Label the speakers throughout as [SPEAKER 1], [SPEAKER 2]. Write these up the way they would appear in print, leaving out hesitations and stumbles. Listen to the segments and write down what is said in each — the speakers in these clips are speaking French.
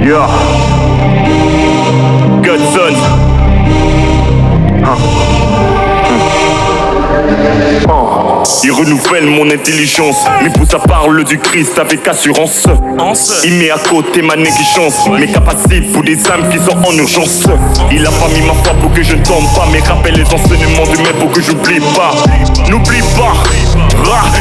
[SPEAKER 1] Yeah. Godson. Il renouvelle mon intelligence, mes pouces parlent du Christ avec assurance. Il met à côté ma négligence, mes capacités pour des âmes qui sont en urgence. Il a pas mis ma foi pour que je ne tombe pas, mais rappelle les enseignements du maître pour que j'oublie pas. N'oublie pas,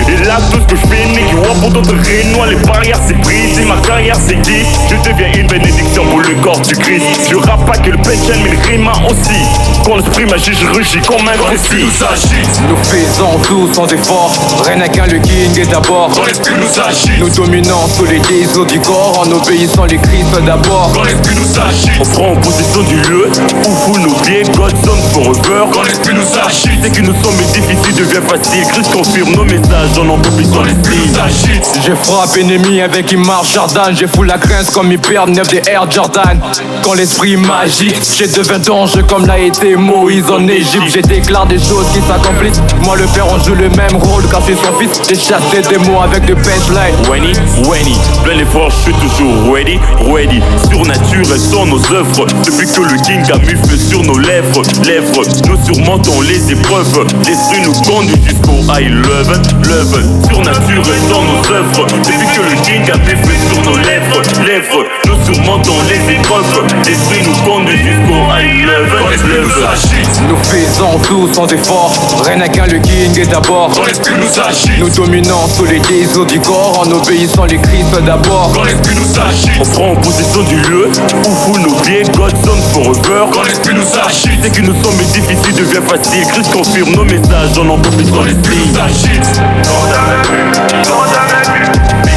[SPEAKER 1] et là tout ce que je fais n'est qui voit pour d'autres rénois. Les barrières c'est brisé, ma carrière c'est guide. Je deviens une bénédiction pour le corps du Christ. Je rappe pas que le punchline mais le rima aussi. Quand l'esprit magique je rugis comme un récit.
[SPEAKER 2] Nous agite,
[SPEAKER 3] Nous faisons tout sans effort, rien qu'un le king est d'abord.
[SPEAKER 2] quand l'esprit nous agite,
[SPEAKER 3] Nous dominons tous les désirs du corps en obéissant les Christ d'abord.
[SPEAKER 2] quand l'esprit nous agite,
[SPEAKER 1] On prend possession du lieu où vous nos pieds, Godson forever.
[SPEAKER 2] quand l'esprit nous agite,
[SPEAKER 1] Dès que nous sommes difficiles devient facile. Christ confirme nos messages en accomplissant les
[SPEAKER 2] l'esprit
[SPEAKER 1] signes.
[SPEAKER 2] nous agite,
[SPEAKER 3] J'ai frappe ennemi avec une marche Jordan. J'ai fou la crainte comme il perd 9 des Air Jordan. Quand l'esprit magique, j'ai devenu danger comme l'a été Moïse en Égypte. J'ai déclaré des choses qui s'accomplissent. Moi le père on joue le même rôle car c'est son fils. J'ai chassé des mots avec de punchline.
[SPEAKER 1] Wenny, plein d'efforts, je suis toujours ready. Surnature sont nos œuvres. Depuis que le king a mis feu sur nos lèvres, nous surmontons les épreuves. L'esprit nous conduit jusqu'au high level. Surnature sont nos œuvres. Depuis que le king a mis feu sur nos lèvres, nous surmontons les épreuves. L'esprit nous conduit jusqu'au high
[SPEAKER 2] quand l'esprit nous
[SPEAKER 1] level.
[SPEAKER 2] agite,
[SPEAKER 3] Nous faisons tout sans effort, rien qu'un le king est d'abord.
[SPEAKER 2] quand l'esprit nous agite,
[SPEAKER 3] Nous dominons tous les désirs du corps en obéissant les Christ d'abord.
[SPEAKER 2] quand l'esprit nous agite,
[SPEAKER 1] On prend possession du lieu où vous nos pieds, Godson forever.
[SPEAKER 2] quand l'esprit nous agite,
[SPEAKER 1] Dès que nous sommes difficiles devient facile. Christ confirme nos messages en accomplissant
[SPEAKER 2] quand
[SPEAKER 1] les
[SPEAKER 2] l'esprit
[SPEAKER 1] signes.
[SPEAKER 2] nous agite,
[SPEAKER 1] Ils ont jamais vu,